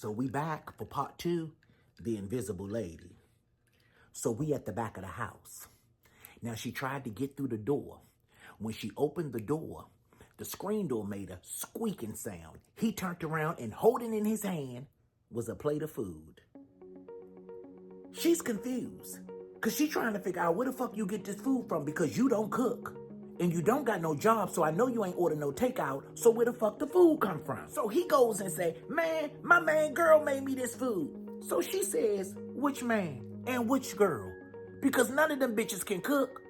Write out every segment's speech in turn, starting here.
So we back for part 2, The Invisible Lady. So we at the back of the house. Now she tried to get through the door. When she opened the door, the screen door made a squeaking sound. He turned around and holding in his hand was a plate of food. She's confused because she's trying to figure out where the fuck you get this food from because you don't cook. And you don't got no job, so I know you ain't ordered no takeout, so where the fuck the food come from? So he goes and say, man, my man girl made me this food. So she says, which man and which girl? Because none of them bitches can cook.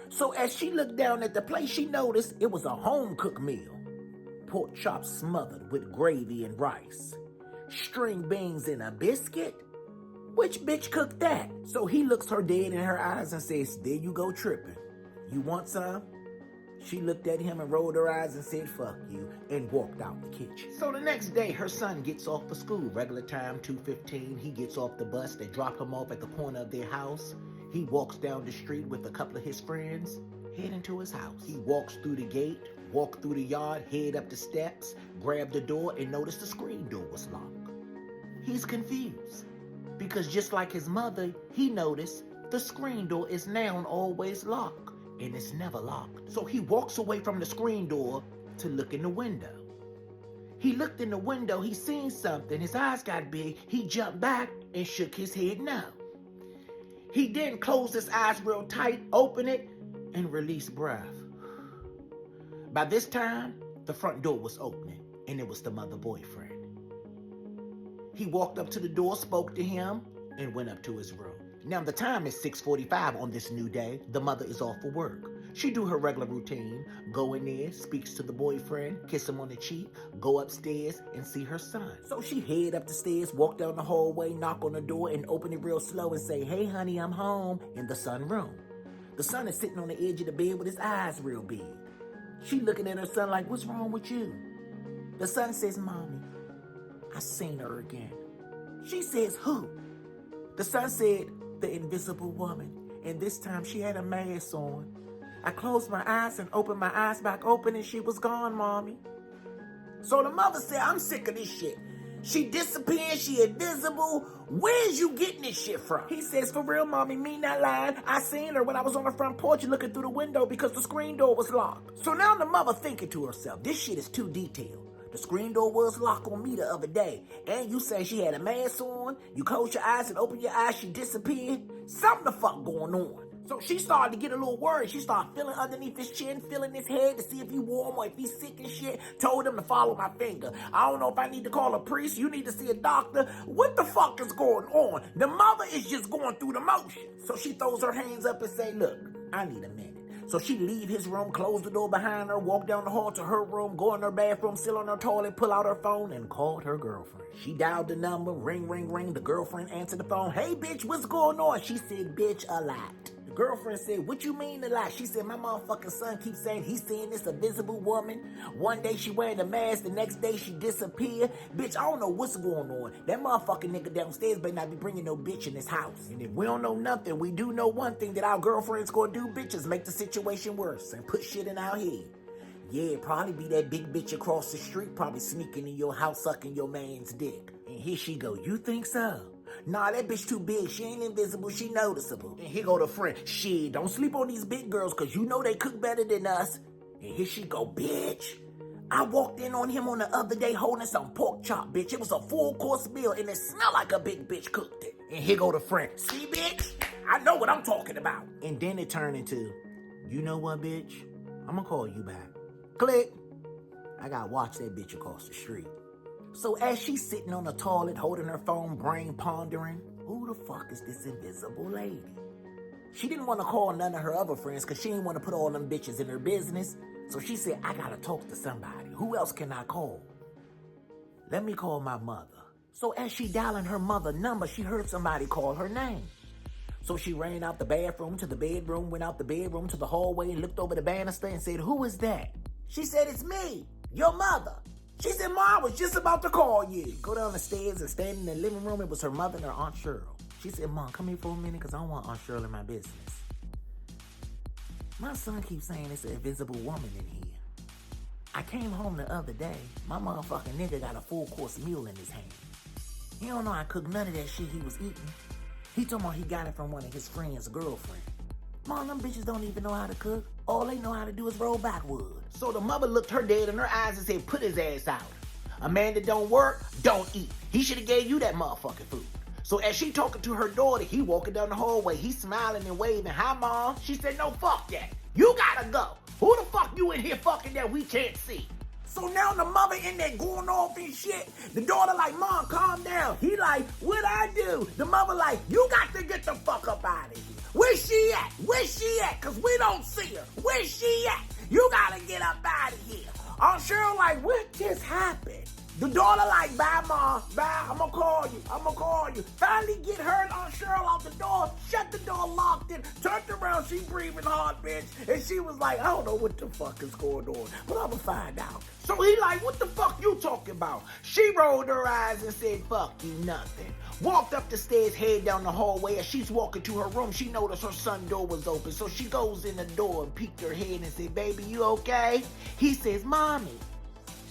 So as she looked down at the plate, she noticed it was a home-cooked meal. Pork chops smothered with gravy and rice. String beans and a biscuit? Which bitch cooked that? So he looks her dead in her eyes and says, there you go tripping. You want some? She looked at him and rolled her eyes and said, fuck you, and walked out the kitchen. So the next day, her son gets off for school. Regular time, 2:15. He gets off the bus. They drop him off at the corner of their house. He walks down the street with a couple of his friends, heading to his house. He walks through the gate, walk through the yard, head up the steps, grab the door, and notice the screen door was locked. He's confused, because just like his mother, he noticed the screen door is now always locked. And it's never locked. So he walks away from the screen door to look in the window. He looked in the window, he seen something, his eyes got big, he jumped back and shook his head no. He then closed his eyes real tight, opened it, and released breath. By this time, the front door was opening, and it was the mother boyfriend. He walked up to the door, spoke to him, and went up to his room. Now the time is 6:45 on this new day. The mother is off for work. She do her regular routine, go in there, speaks to the boyfriend, kiss him on the cheek, go upstairs and see her son. So she head up the stairs, walk down the hallway, knock on the door and open it real slow and say, hey honey, I'm home, in the son room. The son is sitting on the edge of the bed with his eyes real big. She looking at her son like, what's wrong with you? The son says, mommy, I seen her again. She says, who? The son said, the invisible woman, and this time she had a mask on. I closed my eyes and opened my eyes back open and she was gone, mommy. So the mother said, I'm sick of this shit. She disappeared, she invisible. Where's you getting this shit from? He says, for real, mommy, me not lying. I seen her when I was on the front porch looking through the window because the screen door was locked. So now the mother thinking to herself, this shit is too detailed. The screen door was locked on me the other day. And you say she had a mask on. You close your eyes and open your eyes, she disappeared. Something the fuck going on. So she started to get a little worried. She started feeling underneath his chin, feeling his head to see if he warm or if he's sick and shit. Told him to follow my finger. I don't know if I need to call a priest. You need to see a doctor. What the fuck is going on? The mother is just going through the motions. So she throws her hands up and say, look, I need a minute. So she leave his room, close the door behind her, walk down the hall to her room, go in her bathroom, sit on her toilet, pull out her phone, and called her girlfriend. She dialed the number, ring, ring, ring. The girlfriend answered the phone. Hey, bitch, what's going on? She said, bitch, a lot. The girlfriend said, what you mean a lot? She said, my motherfucking son keeps saying he's seeing this invisible woman. One day she wearing a mask, the next day she disappeared. Bitch, I don't know what's going on. That motherfucking nigga downstairs better not be bringing no bitch in this house. And if we don't know nothing, we do know one thing that our girlfriends gonna do, bitches, make the situation worse and put shit in our head. Yeah, probably be that big bitch across the street, probably sneaking in your house, sucking your man's dick. And here she go, you think so? Nah, that bitch too big. She ain't invisible. She noticeable. And here go the friend. Shit, don't sleep on these big girls because you know they cook better than us. And here she go, bitch. I walked in on him on the other day holding some pork chop, bitch. It was a full-course meal and it smelled like a big bitch cooked it. And here go the friend. See, bitch? I know what I'm talking about. And then it turned into, you know what, bitch? I'm gonna call you back. Click. I gotta watch that bitch across the street. So as she's sitting on the toilet, holding her phone, brain pondering, who the fuck is this invisible lady? She didn't want to call none of her other friends because she didn't want to put all them bitches in her business. So she said, I gotta talk to somebody. Who else can I call? Let me call my mother. So as she dialing her mother's number, she heard somebody call her name. So she ran out the bathroom to the bedroom, went out the bedroom to the hallway and looked over the banister and said, who is that? She said, it's me, your mother. She said, Ma, I was just about to call you. Go down the stairs and stand in the living room. It was her mother and her Aunt Cheryl. She said, Mom, come here for a minute because I don't want Aunt Cheryl in my business. My son keeps saying it's an invisible woman in here. I came home the other day. My motherfucking nigga got a full course meal in his hand. He don't know how to cook none of that shit he was eating. He told me he got it from one of his friends' girlfriend. Mom, them bitches don't even know how to cook. All they know how to do is roll backwood. So the mother looked her dead in her eyes and said, put his ass out. A man that don't work, don't eat. He should have gave you that motherfucking food. So as she talking to her daughter, he walking down the hallway. He smiling and waving. Hi, Mom. She said, no, fuck that. You gotta go. Who the fuck you in here fucking that we can't see? So now the mother in there going off and shit. The daughter like, Mom, calm down. He like, what I do? The mother like, you got to get the fuck up out of here. Where's she at? Where's she at? Cause we don't see her. Where's she at? You gotta get up out of here. Aunt Cheryl like, what just happened? The daughter like, bye, Mom, bye, I'm gonna call you. Finally get her and Aunt Cheryl out the door, shut the door, locked it, turned around, she breathing hard, bitch, and she was like, I don't know what the fuck is going on, but I'm gonna find out. So he like, what the fuck you talking about? She rolled her eyes and said, fuck you, nothing. Walked up the stairs, head down the hallway. As she's walking to her room, she noticed her son's door was open, so she goes in the door and peeked her head and said, baby, you okay? He says, Mommy.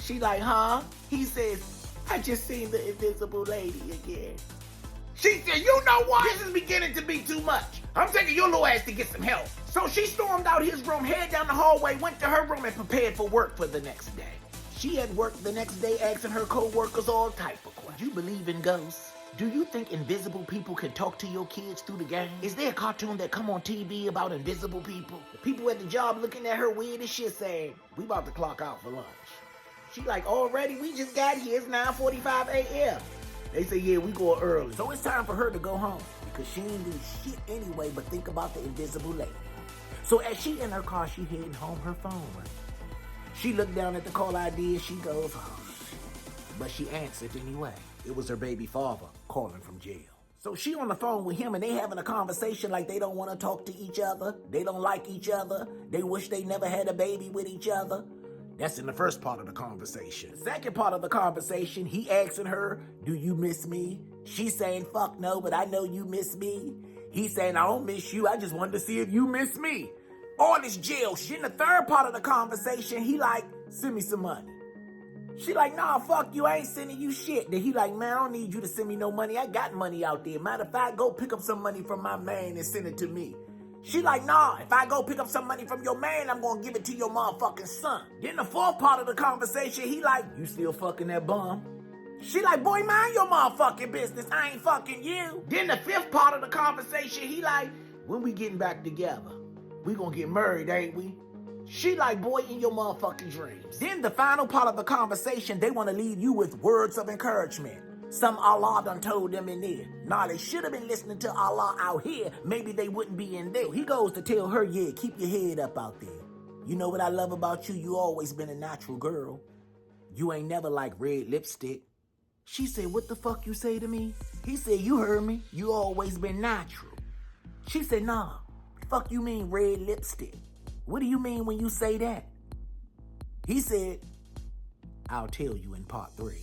She like, huh? He says, I just seen the invisible lady again. She said, you know what? This is beginning to be too much. I'm taking your little ass to get some help. So she stormed out his room, head down the hallway, went to her room and prepared for work for the next day. She had work the next day asking her co-workers all type of questions. You believe in ghosts? Do you think invisible people can talk to your kids through the game? Is there a cartoon that come on TV about invisible people? The people at the job looking at her weird as shit saying, we about to clock out for lunch. She like, already? We just got here. It's 9:45 a.m. They say, yeah, we go early. So it's time for her to go home because she ain't do shit anyway but think about the invisible lady. So as she in her car, she heading home, her phone rang. She looked down at the call ID and she goes, oh, shit. But she answered anyway. It was her baby father calling from jail. So she on the phone with him and they having a conversation like they don't want to talk to each other. They don't like each other. They wish they never had a baby with each other. That's in the first part of the conversation. The second part of the conversation, he asking her, do you miss me? She's saying, fuck no, but I know you miss me. He's saying, I don't miss you. I just wanted to see if you miss me. All this jail shit. In the third part of the conversation, he like, send me some money. She like, nah, fuck you. I ain't sending you shit. Then he like, man, I don't need you to send me no money. I got money out there. Matter of fact, go pick up some money from my man and send it to me. She like, nah, if I go pick up some money from your man, I'm gonna give it to your motherfucking son. Then the fourth part of the conversation, he like, you still fucking that bum? She like, boy, mind your motherfucking business. I ain't fucking you. Then the fifth part of the conversation, he like, when we getting back together? We gonna get married, ain't we? She like, boy, in your motherfucking dreams. Then the final part of the conversation, they want to leave you with words of encouragement. Some Allah done told them in there. Nah, they should have been listening to Allah out here. Maybe they wouldn't be in there. So he goes to tell her, yeah, keep your head up out there. You know what I love about you? You always been a natural girl. You ain't never like red lipstick. She said, what the fuck you say to me? He said, you heard me. You always been natural. She said, nah, fuck you mean red lipstick? What do you mean when you say that? He said, I'll tell you in part 3.